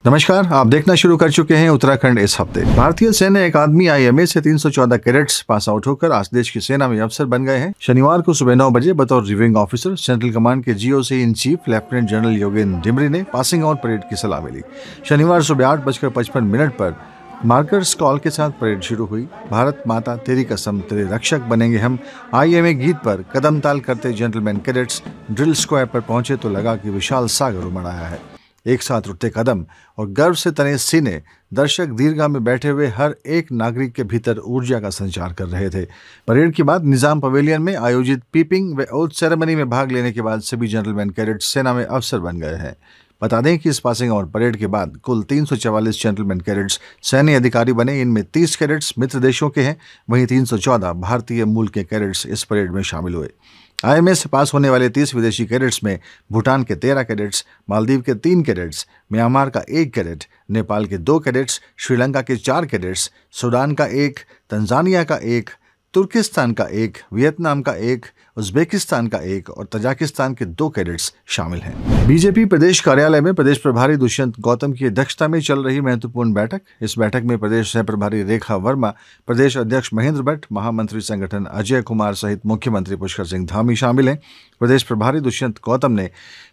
नमस्कार, आप देखना शुरू कर चुके हैं उत्तराखंड इस हफ्ते। भारतीय सैन्य अकादमी IMA से 314 कैडेट्स पास आउट होकर आज देश की सेना में अफसर बन गए हैं। शनिवार को सुबह 9 बजे बतौर रिव्यूइंग ऑफिसर सेंट्रल कमांड के GOC in chief lieutenant general Yogendra Dimri ने पासिंग आउट परेड की सलामी ली। शनिवार सुबह 8:55 पर मार्कर्स कॉल के साथ परेड शुरू हुई। भारत माता तेरी कसम तेरे रक्षक बनेंगे हम IMA गीत पर कदम ताल करते जेंटलमैन कैडेट्स ड्रिल स्क्वायर पर पहुंचे तो लगा कि विशाल सागर उमड़ आया है। एक साथ उठते कदम और गर्व से तने सीने दर्शक दीर्घा में बैठे हुए हर एक नागरिक के भीतर ऊर्जा का संचार कर रहे थे। परेड के बाद निजाम पवेलियन में आयोजित पीपिंग व ओथ सेरेमनी में भाग लेने के बाद सभी जेंटलमैन कैडेट्स सेना में अफसर बन गए हैं। बता दें कि इस पासिंग आउट परेड के बाद कुल 344 जेंटलमैन कैडेट्स सैन्य अधिकारी बने। इनमें 30 कैडेट्स मित्र देशों के हैं, वहीं 314 भारतीय मूल के कैडेट्स इस परेड में शामिल हुए। IMA से पास होने वाले 30 विदेशी कैडेट्स में भूटान के 13 कैडेट्स, मालदीव के 3 कैडेट्स, म्यांमार का 1 कैडेट, नेपाल के 2 कैडेट्स, श्रीलंका के 4 कैडेट्स, सूडान का 1, तंजानिया का 1, तुर्किस्तान का 1, वियतनाम का 1, उज्बेकिस्तान का 1 और तजाकिस्तान के 2 कैडेट्स शामिल हैं। बीजेपी प्रदेश कार्यालय में प्रदेश प्रभारी दुष्यंत गौतम की अध्यक्षता में चल रही महत्वपूर्ण बैठक। इस बैठक में प्रदेश सह प्रभारी रेखा वर्मा, प्रदेश अध्यक्ष महेंद्र भट्ट, महामंत्री संगठन अजय कुमार सहित मुख्यमंत्री पुष्कर सिंह धामी शामिल हैं। प्रदेश प्रभारी दुष्यंत गौतम ने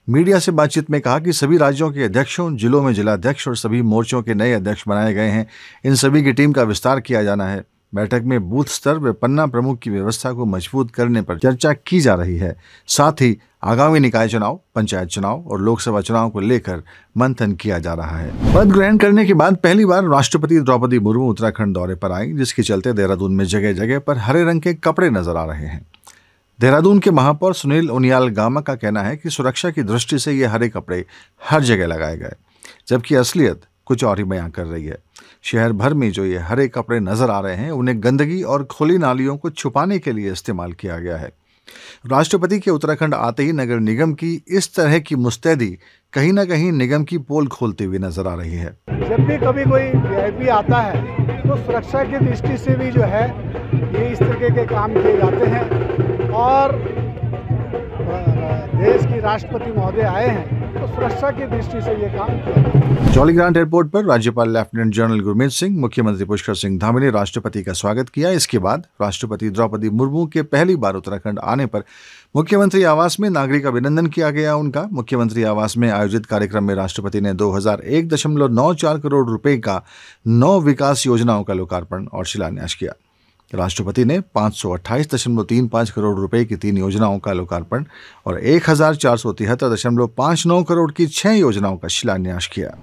मीडिया से बातचीत में कहा कि सभी राज्यों के अध्यक्षों, जिलों में जिलाध्यक्ष और सभी मोर्चों के नए अध्यक्ष बनाए गए हैं। इन सभी की टीम का विस्तार किया जाना है। बैठक में बूथ स्तर व पन्ना प्रमुख की व्यवस्था को मजबूत करने पर चर्चा की जा रही है। साथ ही आगामी निकाय चुनाव, पंचायत चुनाव और लोकसभा चुनाव को लेकर मंथन किया जा रहा है। पद ग्रहण करने के बाद पहली बार राष्ट्रपति द्रौपदी मुर्मू उत्तराखंड दौरे पर आई, जिसके चलते देहरादून में जगह जगह पर हरे रंग के कपड़े नजर आ रहे हैं। देहरादून के महापौर सुनील उनियाल गामा का कहना है कि सुरक्षा की दृष्टि से ये हरे कपड़े हर जगह लगाए गए, जबकि असलियत कुछ और ही बयां कर रही है। शहर भर में जो ये हरे कपड़े नजर आ रहे हैं, उन्हें गंदगी और खुली नालियों को छुपाने के लिए इस्तेमाल किया गया है। राष्ट्रपति के उत्तराखंड आते ही नगर निगम की इस तरह की मुस्तैदी कहीं ना कहीं निगम की पोल खोलती हुई नजर आ रही है। जब भी कभी कोई VIP आता है तो सुरक्षा की दृष्टि से भी जो है ये इस तरीके के काम किए जाते हैं। और देश की राष्ट्रपति महोदय आए हैं तो सुरक्षा की दृष्टि से ये काम किया। जौलीग्रांट एयरपोर्ट पर राज्यपाल लेफ्टिनेंट जनरल गुरमीत सिंह, मुख्यमंत्री पुष्कर सिंह धामी ने राष्ट्रपति का स्वागत किया। इसके बाद राष्ट्रपति द्रौपदी मुर्मू के पहली बार उत्तराखंड आने पर मुख्यमंत्री आवास में नागरिक अभिनंदन किया गया उनका। मुख्यमंत्री आवास में आयोजित कार्यक्रम में राष्ट्रपति ने 2001.94 करोड़ रुपए का 9 विकास योजनाओं का लोकार्पण और शिलान्यास किया। राष्ट्रपति ने 528.35 करोड़ रुपए की 3 योजनाओं का लोकार्पण और 1473.59 करोड़ की 6 योजनाओं का शिलान्यास किया।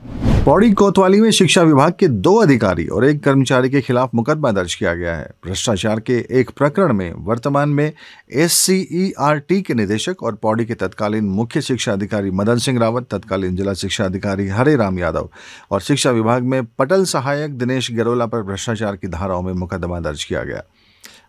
पौड़ी कोतवाली में शिक्षा विभाग के 2 अधिकारी और 1 कर्मचारी के खिलाफ मुकदमा दर्ज किया गया है। भ्रष्टाचार के एक प्रकरण में वर्तमान में SCERT के निदेशक और पौड़ी के तत्कालीन मुख्य शिक्षा अधिकारी मदन सिंह रावत, तत्कालीन जिला शिक्षा अधिकारी हरे राम यादव और शिक्षा विभाग में पटल सहायक दिनेश गरोला पर भ्रष्टाचार की धाराओं में मुकदमा दर्ज किया गया।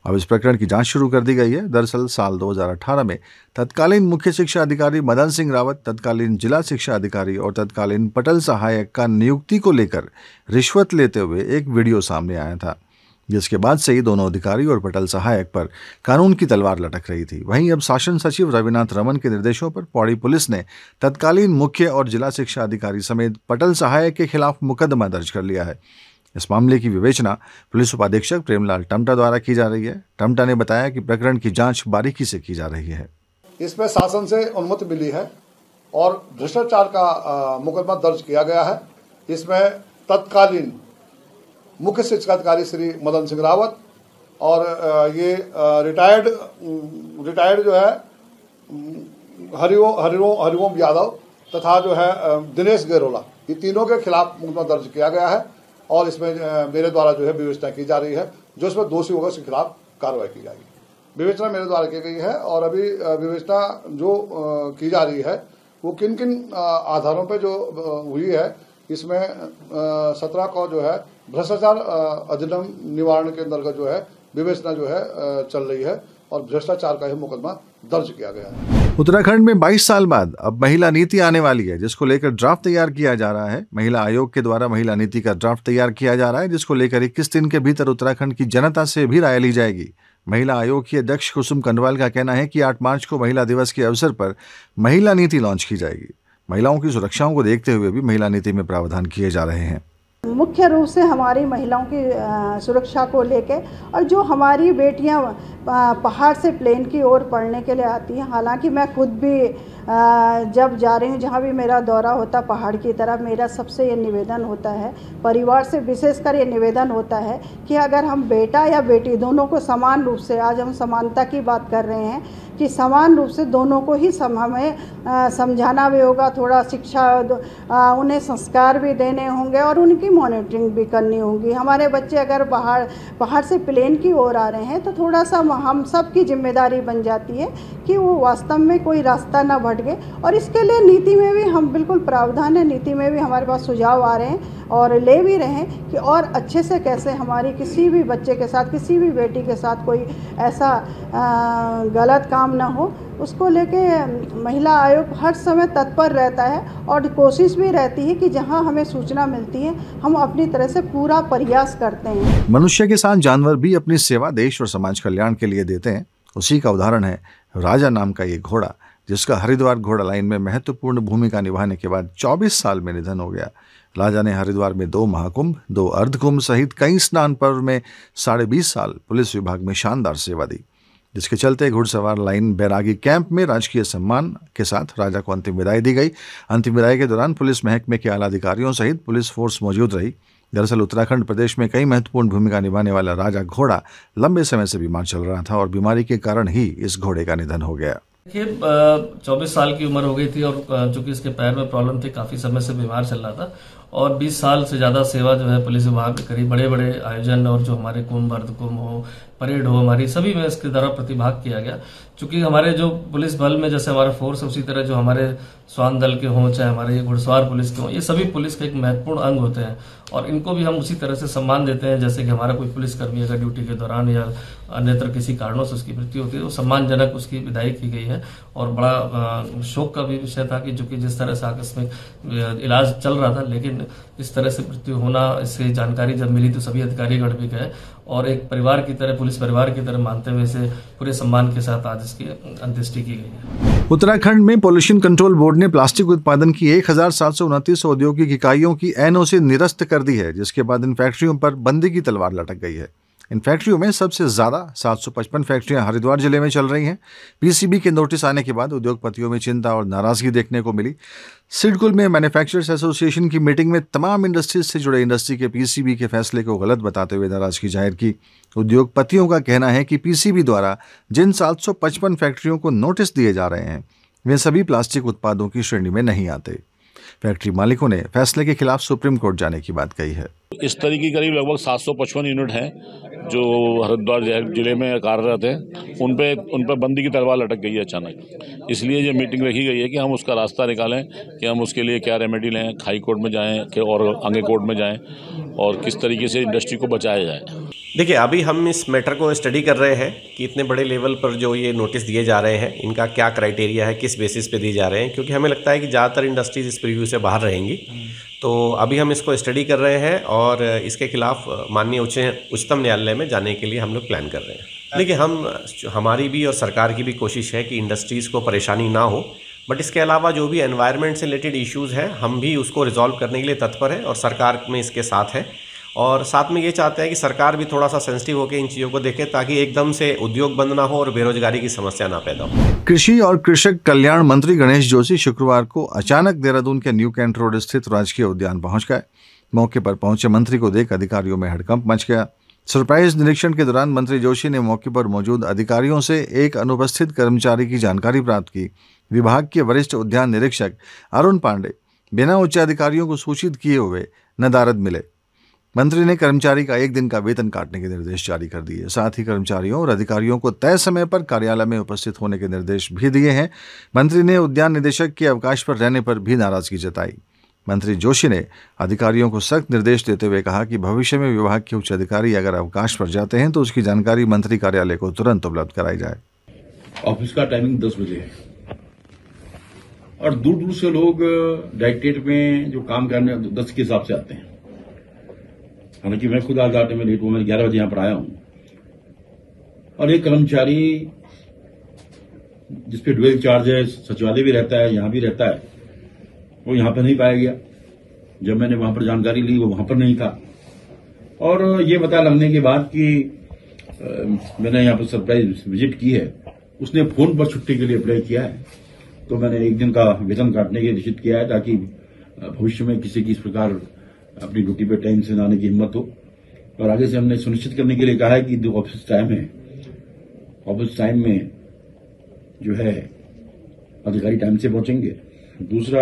अब इस प्रकरण की जांच शुरू कर दी गई है। दरअसल साल 2018 में तत्कालीन मुख्य शिक्षा अधिकारी मदन सिंह रावत, तत्कालीन जिला शिक्षा अधिकारी और तत्कालीन पटल सहायक का नियुक्ति को लेकर रिश्वत लेते हुए एक वीडियो सामने आया था, जिसके बाद से ही दोनों अधिकारी और पटल सहायक पर कानून की तलवार लटक रही थी। वहीं अब शासन सचिव रविनाथ रमन के निर्देशों पर पौड़ी पुलिस ने तत्कालीन मुख्य और जिला शिक्षा अधिकारी समेत पटल सहायक के खिलाफ मुकदमा दर्ज कर लिया है। इस मामले की विवेचना पुलिस उपाधीक्षक प्रेमलाल टमटा द्वारा की जा रही है। टमटा ने बताया कि प्रकरण की जांच बारीकी से की जा रही है। इसमें शासन से अनुमति मिली है और भ्रष्टाचार का मुकदमा दर्ज किया गया है। इसमें तत्कालीन मुख्य शिक्षा अधिकारी श्री मदन सिंह रावत और ये रिटायर्ड जो है हरिओम यादव तथा जो है दिनेश गरोला, ये तीनों के खिलाफ मुकदमा दर्ज किया गया है और इसमें मेरे द्वारा जो है विवेचना की जा रही है। जो इसमें दोषी होगा उसके खिलाफ कार्रवाई की जाएगी। विवेचना मेरे द्वारा की गई है और अभी विवेचना जो की जा रही है वो किन किन आधारों पर जो हुई है, इसमें 17 को जो है भ्रष्टाचार अधिनियम निवारण के अंतर्गत जो है विवेचना जो है चल रही है और भ्रष्टाचार का ही मुकदमा दर्ज किया गया है। उत्तराखंड में 22 साल बाद अब महिला नीति आने वाली है, जिसको लेकर ड्राफ्ट तैयार किया जा रहा है। महिला आयोग के द्वारा महिला नीति का ड्राफ्ट तैयार किया जा रहा है, जिसको लेकर 21 दिन के भीतर उत्तराखंड की जनता से भी राय ली जाएगी। महिला आयोग की अध्यक्ष कुसुम कंडवाल का कहना है कि 8 मार्च को महिला दिवस के अवसर पर महिला नीति लॉन्च की जाएगी। महिलाओं की सुरक्षाओं को देखते हुए भी महिला नीति में प्रावधान किए जा रहे हैं। मुख्य रूप से हमारी महिलाओं की सुरक्षा को लेके, और जो हमारी बेटियां पहाड़ से प्लेन की ओर पढ़ने के लिए आती हैं, हालांकि मैं खुद भी जब जा रही हूँ, जहाँ भी मेरा दौरा होता पहाड़ की तरफ, मेरा सबसे ये निवेदन होता है, परिवार से विशेषकर ये निवेदन होता है कि अगर हम बेटा या बेटी दोनों को समान रूप से, आज हम समानता की बात कर रहे हैं कि समान रूप से दोनों को ही हमें समझाना भी होगा, थोड़ा शिक्षा, उन्हें संस्कार भी देने होंगे और उनकी मॉनिटरिंग भी करनी होगी। हमारे बच्चे अगर पहाड़ से प्लेन की ओर आ रहे हैं तो थोड़ा सा हम सब की जिम्मेदारी बन जाती है कि वो वास्तव में कोई रास्ता ना भटके, और इसके लिए नीति में भी हम बिल्कुल प्रावधान है, नीति में भी हमारे पास सुझाव आ रहे हैं और ले भी रहे हैं कि और अच्छे से कैसे हमारी किसी भी बच्चे के साथ, किसी भी बेटी के साथ कोई ऐसा गलत काम ना हो, उसको लेके महिला आयोग हर समय तत्पर रहता है और कोशिश भी रहती है कि जहां हमें सूचना मिलती है हम अपनी तरह से पूरा प्रयास करते हैं। मनुष्य के साथ जानवर भी अपनी सेवा देश और समाज कल्याण के लिए देते हैं। उसी का उदाहरण है राजा नाम का ये घोड़ा, जिसका हरिद्वार घोड़ा लाइन में महत्वपूर्ण भूमिका निभाने के बाद 24 साल में निधन हो गया। राजा ने हरिद्वार में 2 महाकुंभ, 2 अर्धकुंभ सहित कई स्नान पर्व में 20.5 साल पुलिस विभाग में शानदार सेवा दी, जिसके चलते घुड़सवार लाइन बैरागी कैंप में राजकीय सम्मान के साथ राजा को अंतिम विदाई दी गई। अंतिम विदाई के दौरान पुलिस महकमे के आला अधिकारियों सहित पुलिस फोर्स मौजूद रही। दरअसल उत्तराखंड प्रदेश में कई महत्वपूर्ण भूमिका निभाने वाला राजा घोड़ा लंबे समय से बीमार चल रहा था और बीमारी के कारण ही इस घोड़े का निधन हो गया। देखिए 24 साल की उम्र हो गई थी और चूंकि इसके पैर में प्रॉब्लम थी, काफी समय से बीमार चल रहा था और 20 साल से ज्यादा सेवा जो है पुलिस विभाग में करी। बड़े बड़े आयोजन और जो हमारे कुंभ, अर्धकुंभ हो, परेड हो, हमारी सभी में इसके द्वारा प्रतिभाग किया गया। चूंकि हमारे जो पुलिस बल में जैसे हमारा फोर्स है, उसी तरह जो हमारे स्वान दल के हों, चाहे हमारे ये घुड़सवार पुलिस के हों, ये सभी पुलिस के एक महत्वपूर्ण अंग होते हैं और इनको भी हम उसी तरह से सम्मान देते हैं जैसे कि हमारा कोई पुलिसकर्मी अगर ड्यूटी के दौरान या अन्यत्र किसी कारणों से उसकी मृत्यु होती है तो सम्मानजनक उसकी विदाई की गई है। और बड़ा शोक का भी विषय था कि चूंकि जिस तरह से आकस्मिक इलाज चल रहा था, लेकिन इस तरह से मृत्यु होना, इससे जानकारी जब मिली तो सभी अधिकारीगण भी गए और एक परिवार की तरह, पुलिस परिवार की तरह मानते हुए इसे पूरे सम्मान के साथ आज इसकी अंत्येष्टि की गई है। उत्तराखंड में पॉल्यूशन कंट्रोल बोर्ड ने प्लास्टिक उत्पादन की 1729 औद्योगिक इकाइयों की एनओसी निरस्त कर दी है, जिसके बाद इन फैक्ट्रियों पर बंदी की तलवार लटक गई है। इन फैक्ट्रियों में सबसे ज्यादा 755 फैक्ट्रियां हरिद्वार जिले में चल रही हैं। पीसीबी के नोटिस आने के बाद उद्योगपतियों में चिंता और नाराजगी देखने को मिली। सिडकुल में मैन्युफैक्चरर्स एसोसिएशन की मीटिंग में तमाम इंडस्ट्रीज से जुड़े इंडस्ट्री के पीसीबी के फैसले को गलत बताते हुए नाराजगी जाहिर की। उद्योगपतियों का कहना है कि पीसीबी द्वारा जिन 755 फैक्ट्रियों को नोटिस दिए जा रहे हैं वे सभी प्लास्टिक उत्पादों की श्रेणी में नहीं आते। फैक्ट्री मालिकों ने फैसले के खिलाफ सुप्रीम कोर्ट जाने की बात कही है। इस तरीके की करीब लगभग 755 यूनिट हैं जो हरिद्वार जिले में कार्यरत हैं, उन पे बंदी की तलवार लटक गई है अचानक। इसलिए ये मीटिंग रखी गई है कि हम उसका रास्ता निकालें कि हम उसके लिए क्या रेमेडी लें, हाई कोर्ट में जाएं कि और आगे कोर्ट में जाएं और किस तरीके से इंडस्ट्री को बचाया जाए। देखिए, अभी हम इस मैटर को स्टडी कर रहे हैं कि इतने बड़े लेवल पर जो ये नोटिस दिए जा रहे हैं इनका क्या क्राइटेरिया है, किस बेसिस पे दिए जा रहे हैं, क्योंकि हमें लगता है कि ज़्यादातर इंडस्ट्रीज इस प्रीव्यू से बाहर रहेंगी। तो अभी हम इसको स्टडी कर रहे हैं और इसके खिलाफ माननीय उच्चतम न्यायालय में जाने के लिए हम लोग प्लान कर रहे हैं। देखिए, हमारी भी और सरकार की भी कोशिश है कि इंडस्ट्रीज़ को परेशानी ना हो, बट इसके अलावा जो भी एनवायरनमेंट से रिलेटेड इश्यूज़ हैं हम भी उसको रिजॉल्व करने के लिए तत्पर है और सरकार में इसके साथ है। और साथ में ये चाहते हैं कि सरकार भी थोड़ा सा सेंसिटिव होकर इन चीज़ों को देखे ताकि एकदम से उद्योग बंद ना हो और बेरोजगारी की समस्या ना पैदा हो। कृषि और कृषक कल्याण मंत्री गणेश जोशी शुक्रवार को अचानक देहरादून के न्यू कैंट रोड स्थित राजकीय उद्यान पहुंच गए। मौके पर पहुंचे मंत्री को देख अधिकारियों में हड़कंप मच गया। सरप्राइज निरीक्षण के दौरान मंत्री जोशी ने मौके पर मौजूद अधिकारियों से एक अनुपस्थित कर्मचारी की जानकारी प्राप्त की। विभाग के वरिष्ठ उद्यान निरीक्षक अरुण पांडे बिना उच्च अधिकारियों को सूचित किए हुए नदारद मिले। मंत्री ने कर्मचारी का 1 दिन का वेतन काटने के निर्देश जारी कर दिए। साथ ही कर्मचारियों और अधिकारियों को तय समय पर कार्यालय में उपस्थित होने के निर्देश भी दिए हैं। मंत्री ने उद्यान निदेशक के अवकाश पर रहने पर भी नाराजगी जताई। मंत्री जोशी ने अधिकारियों को सख्त निर्देश देते हुए कहा कि भविष्य में विभाग के उच्च अधिकारी अगर अवकाश पर जाते हैं तो उसकी जानकारी मंत्री कार्यालय को तुरंत उपलब्ध कराई जाए। ऑफिस का टाइमिंग 10 बजे है और दूर दूर से लोग डायरेक्टरेट में जो काम करने 10 के हिसाब से आते हैं। हालांकि मैं खुद आज आटे में लेट हुआ, मैं 11 बजे यहां पर आया हूं और एक कर्मचारी जिसपे ड्यूअल चार्ज है, सचिवालय भी रहता है, यहां भी रहता है, वो यहाँ पर नहीं पाया गया। जब मैंने वहां पर जानकारी ली वो वहां पर नहीं था। और ये पता लगने के बाद कि मैंने यहाँ पर सरप्राइज विजिट की है, उसने फोन पर छुट्टी के लिए अप्लाई किया है। तो मैंने एक दिन का वेतन काटने के निश्चित किया है ताकि भविष्य में किसी की इस प्रकार अपनी ड्यूटी पे टाइम से आने की हिम्मत हो। और आगे से हमने सुनिश्चित करने के लिए कहा है कि जो ऑफिस टाइम है, ऑफिस टाइम में जो है अधिकारी टाइम से पहुंचेंगे। दूसरा,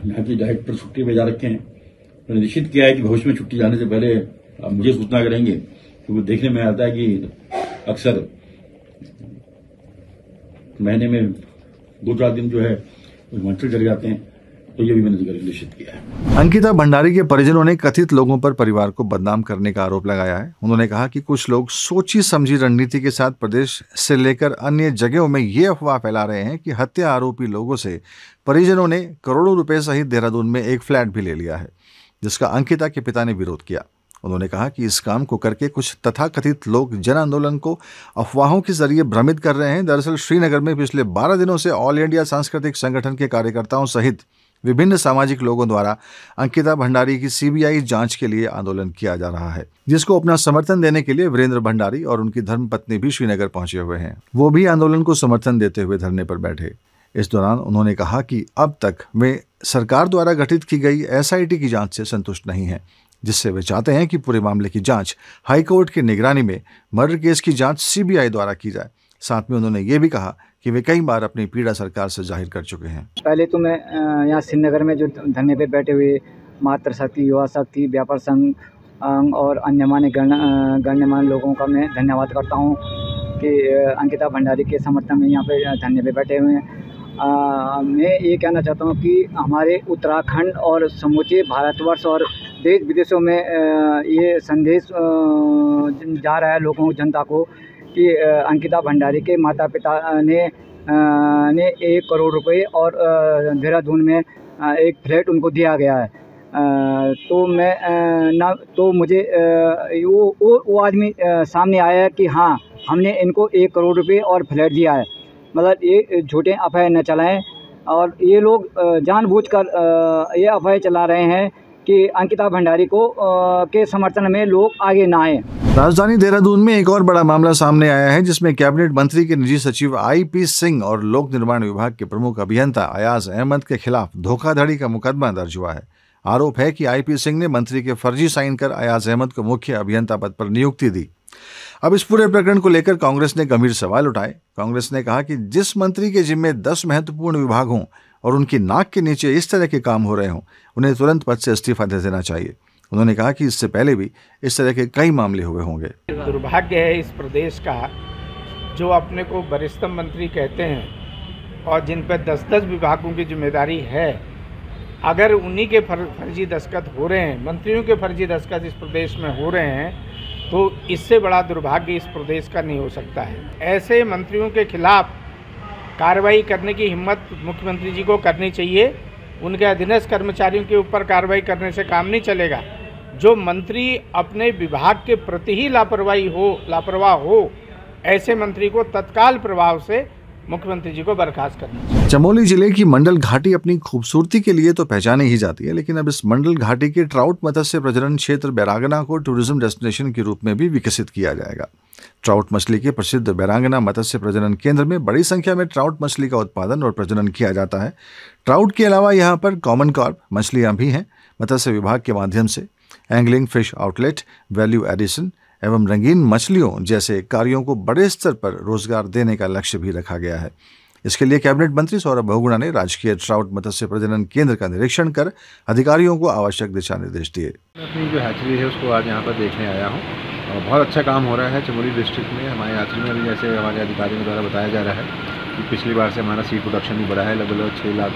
यहाँ की डायरेक्ट पर छुट्टी भेजा रखे हैं। मैंने निश्चित किया है कि भविष्य में छुट्टी जाने से पहले आप मुझे सूचना करेंगे, क्योंकि देखने में आता है कि अक्सर महीने में 2-4 दिन जो है हिमाचल चले जाते हैं। तो ये भी मैंने निश्चित किया है। अंकिता भंडारी के परिजनों ने कथित लोगों पर परिवार को बदनाम करने का आरोप लगाया है। उन्होंने कहा कि कुछ लोग सोची समझी रणनीति के साथ प्रदेश से लेकर अन्य जगहों में ये अफवाह फैला रहे हैं कि हत्या आरोपी लोगों से परिजनों ने करोड़ों रुपए सहित देहरादून में एक फ्लैट भी ले लिया है, जिसका अंकिता के पिता ने विरोध किया। उन्होंने कहा कि इस काम को करके कुछ तथाकथित लोग जन आंदोलन को अफवाहों के जरिए भ्रमित कर रहे हैं। दरअसल श्रीनगर में पिछले 12 दिनों से ऑल इंडिया सांस्कृतिक संगठन के कार्यकर्ताओं सहित विभिन्न सामाजिक लोगों द्वारा अंकिता भंडारी की सीबीआई जांच के लिए आंदोलन किया जा रहा है, जिसको अपना समर्थन देने के लिए वीरेंद्र भंडारी और उनकी धर्मपत्नी भी श्रीनगर पहुंचे हुए हैं। वो भी आंदोलन को समर्थन देते हुए धरने पर बैठे। इस दौरान उन्होंने कहा कि अब तक वे सरकार द्वारा गठित की गई एसआईटी की जांच से संतुष्ट नहीं हैं, जिससे वे चाहते हैं कि पूरे मामले की जांच हाईकोर्ट की निगरानी में मर्डर केस की जांच सीबीआई द्वारा की जाए। साथ में उन्होंने ये भी कहा कि वे कई बार अपनी पीड़ा सरकार से जाहिर कर चुके हैं। पहले तो मैं यहाँ श्रीनगर में जो धरने पे बैठे हुए मातृशक्ति, युवा शक्ति, व्यापार संघ और अन्य गण्यमान्य लोगों का मैं धन्यवाद करता हूँ कि अंकिता भंडारी के समर्थन में यहाँ पे धरने पे बैठे हुए हैं। मैं ये कहना चाहता हूँ कि हमारे उत्तराखंड और समूचे भारतवर्ष और देश विदेशों में ये संदेश जा रहा है लोगों जनता को कि अंकिता भंडारी के माता पिता ने 1 करोड़ रुपए और देहरादून में एक फ्लैट उनको दिया गया है। तो मैं तो मुझे वो आदमी सामने आया है कि हाँ, हमने इनको 1 करोड़ रुपए और फ्लैट दिया है। मतलब ये झूठे अफवाह न चलाएं और ये लोग जानबूझकर ये अफवाह चला रहे हैं कि अंकिता भंडारी को के समर्थन में लोग आगे ना आए। राजधानी देहरादून में एक और बड़ा मामला सामने आया है, जिसमें कैबिनेट मंत्री के निजी सचिव आईपी सिंह और लोक निर्माण विभाग के प्रमुख अभियंता अयाज अहमद के खिलाफ धोखाधड़ी का मुकदमा दर्ज हुआ है। आरोप है कि आईपी सिंह ने मंत्री के फर्जी साइन कर अयाज अहमद को मुख्य अभियंता पद पर नियुक्ति दी। अब इस पूरे प्रकरण को लेकर कांग्रेस ने गंभीर सवाल उठाए। कांग्रेस ने कहा कि जिस मंत्री के जिम्मे 10 महत्वपूर्ण विभाग हों और उनकी नाक के नीचे इस तरह के काम हो रहे हों, उन्हें तुरंत पद से इस्तीफा दे देना चाहिए। उन्होंने कहा कि इससे पहले भी इस तरह के कई मामले हुए होंगे। दुर्भाग्य है इस प्रदेश का, जो अपने को वरिष्ठ मंत्री कहते हैं और जिन पर 10-10 विभागों की जिम्मेदारी है, अगर उन्हीं के फर्जी दस्तखत हो रहे हैं, मंत्रियों के फर्जी दस्तखत इस प्रदेश में हो रहे हैं, तो इससे बड़ा दुर्भाग्य इस प्रदेश का नहीं हो सकता है। ऐसे मंत्रियों के खिलाफ कार्रवाई करने की हिम्मत मुख्यमंत्री जी को करनी चाहिए। उनके अधीनस्थ कर्मचारियों के ऊपर कार्रवाई करने से काम नहीं चलेगा। जो मंत्री अपने विभाग के प्रति ही लापरवाह हो, ऐसे मंत्री को तत्काल प्रभाव से मुख्यमंत्री जी को बर्खास्त करना चाहिए। चमोली जिले की मंडल घाटी अपनी खूबसूरती के लिए तो पहचानी ही जाती है, लेकिन अब इस मंडल घाटी के ट्राउट मत्स्य प्रजनन क्षेत्र बैरांगना को टूरिज्म डेस्टिनेशन के रूप में भी विकसित किया जाएगा। ट्राउट मछली के प्रसिद्ध बैरांगना मत्स्य प्रजनन केंद्र में बड़ी संख्या में ट्राउट मछली का उत्पादन और प्रजनन किया जाता है। ट्राउट के अलावा यहाँ पर कॉमन कार्प मछलियाँ भी हैं। मत्स्य विभाग के माध्यम से angling, fish outlet, value addition एवं रंगीन मछलियों जैसे कार्यों को बड़े स्तर पर रोजगार देने का लक्ष्य भी रखा गया है। इसके लिए कैबिनेट मंत्री सौरभ बहुगुणा ने राजकीय ट्राउट मत्स्य प्रजनन केंद्र का निरीक्षण कर अधिकारियों को आवश्यक दिशा निर्देश दिए। मैं अपनी जो हैचरी है उसको आज यहाँ पर देखने आया हूँ और बहुत अच्छा काम हो रहा है चमोली डिस्ट्रिक्ट में। हमारे हैचरी में भी जैसे हमारे अधिकारियों द्वारा बताया जा रहा है कि पिछली बार से हमारा सीड प्रोडक्शन भी बढ़ा है। लगभग 6 लाख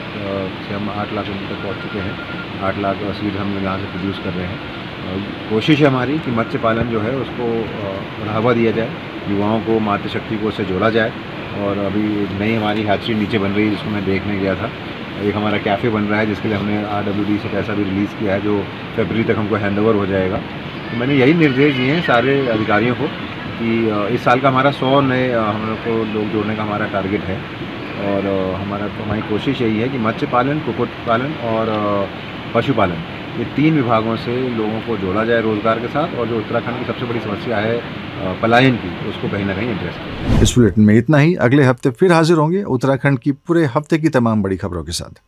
से हम 8 लाख तक पहुँच चुके हैं। 8 लाख सीड हम यहाँ से प्रोड्यूस कर रहे हैं। कोशिश है हमारी कि मत्स्य पालन जो है उसको बढ़ावा दिया जाए, युवाओं को मातृशक्ति को उससे जोड़ा जाए। और अभी नई हमारी हैचरी नीचे बन रही है जिसको मैं देखने गया था। एक हमारा कैफ़े बन रहा है जिसके लिए हमने RWD से पैसा भी रिलीज़ किया है, जो फरवरी तक हमको हैंडओवर हो जाएगा। तो मैंने यही निर्देश दिए हैं सारे अधिकारियों को कि इस साल का हमारा 100 नए हम लोग को लोग जोड़ने का हमारा टारगेट है। और हमारी कोशिश यही है कि मत्स्य पालन, कुक्कुट पालन और पशुपालन, ये 3 विभागों से लोगों को जोड़ा जाए रोजगार के साथ, और जो उत्तराखंड की सबसे बड़ी समस्या है पलायन की, उसको कहीं ना कहीं एड्रेस करें। इस बुलेटिन में इतना ही। अगले हफ्ते फिर हाजिर होंगे उत्तराखंड की पूरे हफ्ते की तमाम बड़ी खबरों के साथ।